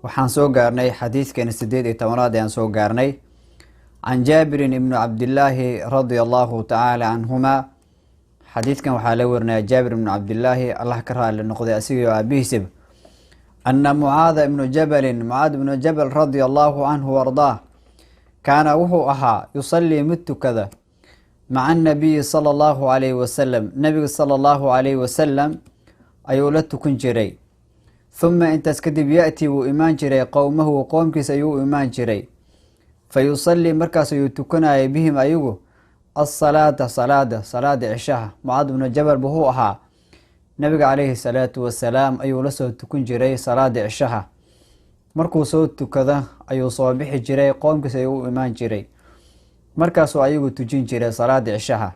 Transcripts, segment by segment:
waxaan soo gaarnay xadiidkeena 18 ayaan soo gaarnay can Jaabirin ibn Cabdillaahi radiyallahu ta'ala anhuma. xadiidkan waxaa la warinaya Jaabir ibn Cabdillaahi Allah ka raali noqday asigoo aabihiisaba anna Mucaad ibn Jabal radiyallahu anhu wardaa kaana wuxuu ahaa yusalli mid tukada maca annabiyi sala allahu calayhi wasalam, nabiga sala allahu calayhi wasalam ayuu la tukan jiray. huma intaas kadib ya-ti wuu imaan jiray qowmahu, qoomkiisa ayuu u imaan jiray. fa yusalli markaas ayuu tukanayay bihim ayagu asalaata salaada cishaha. Mucaad ibnu jabal wuxuu ahaa nabiga calayhi salaatu wasalaam ayuu la soo tukan jiray salaada cishaha. markuu soo tukada ayuu soo bixi jiray, qoomkiisa ayuu u imaan jiray, markaasuu ayagu tujin jiray salaada cishaha.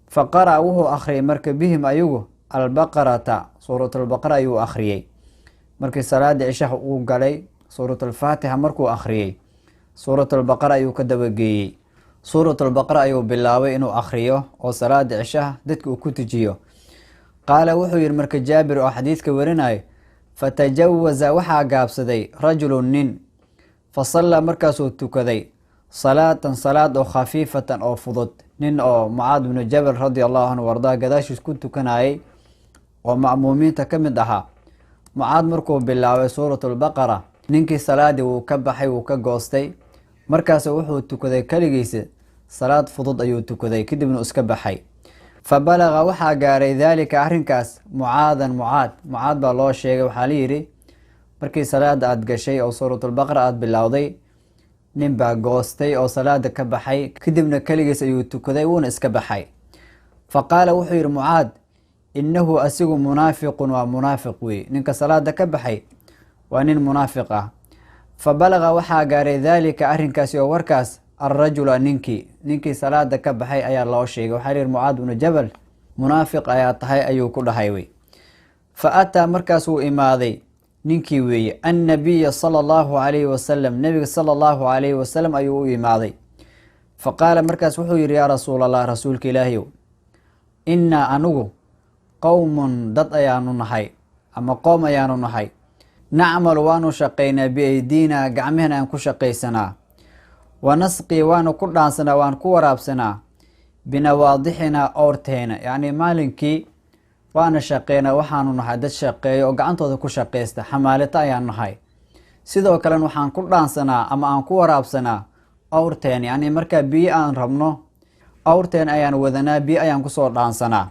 fa qara wuxuu akhriyay marka bihim ayagu albaqarata, suuratulbaqara ayuu akhriyey. markii salaada cishaha uu galay suuratulfaatixa markuu akhriyey, suuratulbaqara ayuu ka dabageeyey. suuratulbaqara ayuu bilaabay inuu akhriyo oo salaada cishaha dadka uu ku tujiyo. qaala wuxuu yihi marka Jaabir oo xadiidka warinayo, fatajawaza waxaa gaabsaday rajulun nin, fasalla markaasuu tukaday salaatan salaad oo khafiifatan oo fudud. nin oo Mucaad ibnu Jabal radiyallahu anhu wardaa gadaashiis ku tukanayay oo ma'muumiinta ka mid ahaa. Mucaad markuu bilaabay suuratulbaqara, ninkii salaadii wuu ka baxay, wuu ka goostay, markaas wuxuu tukaday keligiisa salaad fudud ayuu tukaday, kadibna iska baxay. fa balaga waxaa gaaray daalika arrinkaas mucaad baa loo sheegay. waxaa la yidhi markii salaada aada gashay oo suuratulbaqara aada bilowday, nin baa goostay oo salaada ka baxay, kadibna keligiis ayuu tukaday wuuna iska baxay. fa qaala wuxuu yidhi Mucaad, innahu asigu munaafiqun, waa munaafiq wey, ninka salaada ka baxay waa nin munaafiq ah. fa balaga waxaa gaaray daalika arrinkaasi oo warkaas alrajula ninkii salaada ka baxay ayaa loo sheegay. waxaa yihi Mucaad ibnu Jabal munaafiq ayaa tahay ayuu ku dhahay wey. fa ataa markaas wuu imaaday ninkii weeye annabiya sala allahu calayhi wasalam, nabiga sala allahu calayhi wasalam ayuu u imaaday. fa qaala markaas wuxuu yihi yaa rasuulallah, rasuulka ilaahiyow, innaa anugu qowmun dad ayaanu nahay ama qoom ayaanu nahay, nacmalu waanu shaqaynaa biaydiina gacmehena aan ku shaqaysanaa, wanasqii waanu ku dhaansanaa waan ku waraabsanaa, binawaadixinaa oorteena, yacni maalinkii waana shaqeynaa, waxaanu nahay dad shaqeeyo oo gacantooda ku shaqaysta, xamaalito ayaan nahay. sidoo kalena waxaan ku dhaansanaa ama aan ku waraabsanaa awrteen, yacni markaa biyo aan rabno awrteen ayaan wadanaa, biyo ayaan kusoo dhaansanaa.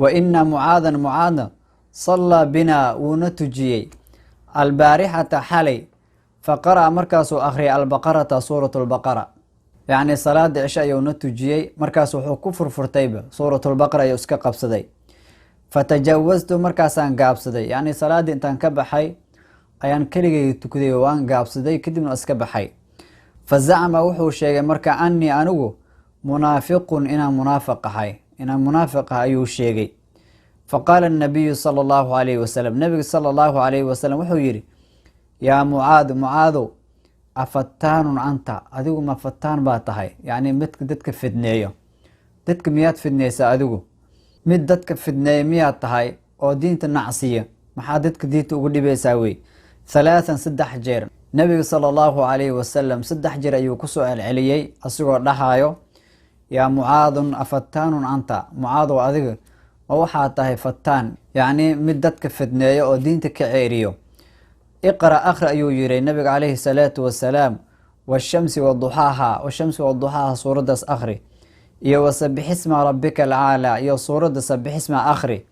wa ina mucaadna sallaa binaa wuuna tujiyey albaarixata xalay, fa qara'a markaasuu akhriyay albaqarata, suuratulbaqara, yacni salaada cisho ayuuna tujiyey. markaas wuxuu ku furfurtayba suuratulbaqara ayuu iska qabsaday. fatajawaztu markaasaan gaabsaday, yacni salaaddii intaan ka baxay ayaan keligay tukaday oo waan gaabsaday, kadibna iska baxay. fa zacma wuxuu sheegay marka annii anigu munaafiqun, inaan munaafiq ahay, ayuu sheegay. fa qaala annabiyu sala allahu calayhi wasalam, nabiga sala allahu calayhi wasalam wuxuu yidhi, yaa mucaadow, afattaanun anta, adigu ma fataan baa tahay, yacni midka dadka fidneeyo. dadka miyaad fidneysaa adigu? mid dadka fidneeya miyaad tahay oo diinta nacsiya? maxaa dadka diinta ugu dhibaysaa wey? 3 jeer nabiga sala allahu calayhi wasalam 3 jeer ayuu kusoo celceliyey asigoo dhahayo, yaa mucaadun afattaanun anta, mucaadow adiga ma waxaa tahay fataan, yacni mid dadka fidneeyo oo diinta ka ceeriyo. iqra akhri ayuu yihi nabiga calayhi salaatu wasalaam, washamsi waduxaaha suuraddaas akhri, iyo wasabixisma rabbika alcaala, iyo suuradda sabixisma akhri,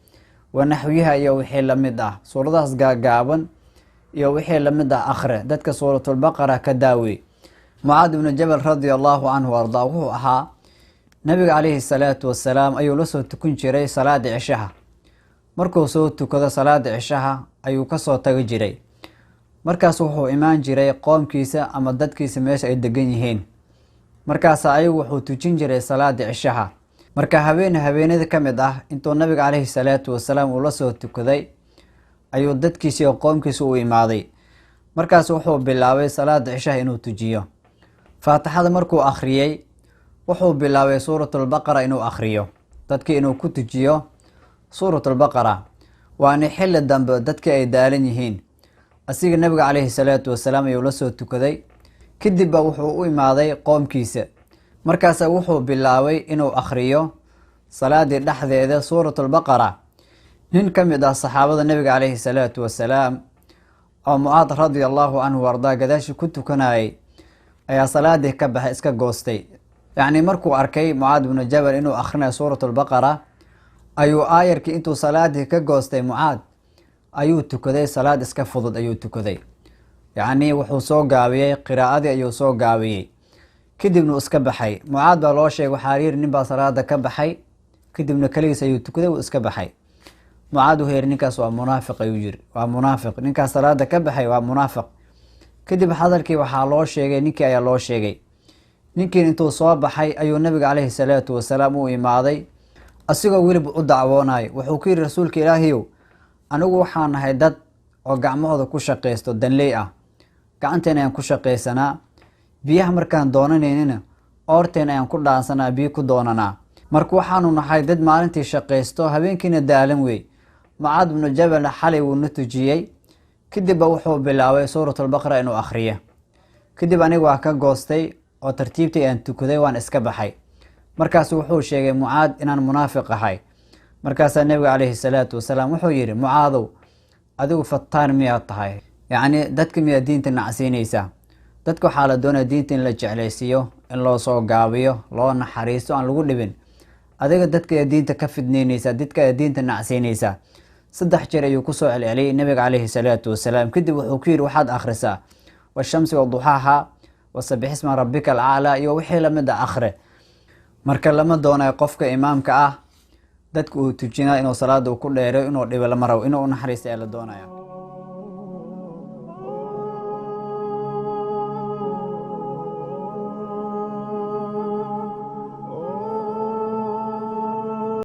wanaxwiha iyo wixii lamid ah, suuradahaas gaagaaban iyo wixii lamid ah akhri. dadka suuratulbaqara ka daawey. Mucaad ibnu Jabal radiyallahu canhu ardaa wuxuu ahaa nabiga calayhi salaatu wasalaam ayuu la soo tukan jiray salaada cishaha. markuu soo tukado salaada cishaha ayuu kasoo tagi jiray, markaas wuxuu imaan jiray qoomkiisa ama dadkiisa meesha ay degan yihiin, markaas ayagu wuxuu tujin jiray salaada cishaha. marka habeenada ka mid ah intuu nabiga calayhi salaatu wasalaam uu la soo tukaday ayuu dadkiisa iyo qoomkiisa u imaaday. markaas wuxuu bilaabay salaada cishaha inuu tujiyo. faatixada markuu akhriyey wuxuu bilaabay suuratulbaqara inuu akhriyo, dadkii inuu ku tujiyo suuratulbaqara. waana xilli dambe dadkii ay daalan yihiin, asiga nabiga calayhi salaatu wasalaam ayuu la soo tukaday. kadib baa wuxuu u imaaday qoomkiisa, markaasa wuxuu bilaabay inuu akhriyo salaadii dhexdeeda suuratulbaqara. nin ka mid ah saxaabada nabiga calayhi salaatu wasalaam oo Mucaad radia allahu canhu ardaa gadaashi ku tukanayay ayaa salaadii ka baxay, iska goostay. yacni markuu arkay Mucaad bnu Jabal inuu akhrinayo suuratulbaqara ayuu aayarkii intuu salaadii ka goostay Mucaad ayuu tukaday, salaad iska fudud ayuu tukaday. yacni wuxuu soo gaabiyey qiraa'adii ayuu soo gaabiyey, kadibna iska baxay. Mucaad baa loo sheegay, waxaa yiri nin baa salaada ka baxay, kadibna kaligiis ayuu tukaday, wuu iska baxay. Mucaad wuxuu yiri ninkaas waa munaafiq ayuu yiri, waa munaafiq, ninkaas salaada ka baxay waa munaafiq. kadib hadalkii waxaa loo sheegay, ninkii ayaa loo sheegay. ninkii intuu soo baxay ayuu nabiga calayhi salaatu wasalaam u imaaday, asigoo weliba u dacwoonay. wuxuu ku yiri rasuulka ilaahiyow, anigu waxaan nahay dad oo gacmahooda ku shaqaysto, danley ah, gacanteena ayaan ku shaqaysanaa, biyaha markaan doonanaynina oorteena ayaan ku dhaansanaa, biyo ku doonanaa. marka waxaanu nahay dad maalintii shaqaysto, habeenkiina daalan wey. Mucaad bnu Jabalna xalay wuu na tujiyey, kadibba wuxuu bilaabay suuratulbaqara inuu akhriyo. kadib aniga waa ka goostay oo tartiibtii aan tukaday, waan iska baxay. markaas wuxuu sheegay Mucaad inaan munaafiq ahay. markaasaa nabiga calayhi salaatu wasalaam wuxuu yidhi, Mucaadow, adigu fataan miyaad tahay? yacni dadka miyaad diinta nacsiinaysaa? dadka waxaa la doonaya diinta in la jeclaysiiyo, in loo soo gaabiyo, loo naxariisto, aan lagu dhibin. adiga dadka ayaa diinta ka fidnaynaysaa, dadka ayaa diinta nacsiinaysaa. 3 jeer ayuu ku soo celceliyey nabiga calayhi salaatu wasalaam. kadib wuxuu ku yidhi, waxaad akhrisaa washamsi waduxaaha wasabbix isma rabbika alcaalaa iyo wixii lamid a akhre. marka lama doonayo qofka imaamka ah dadka uu tujinaa inuu salaada ku dheereyo, inuu dhibo lama rabo, inuu u naxariista ayaa la doonaya.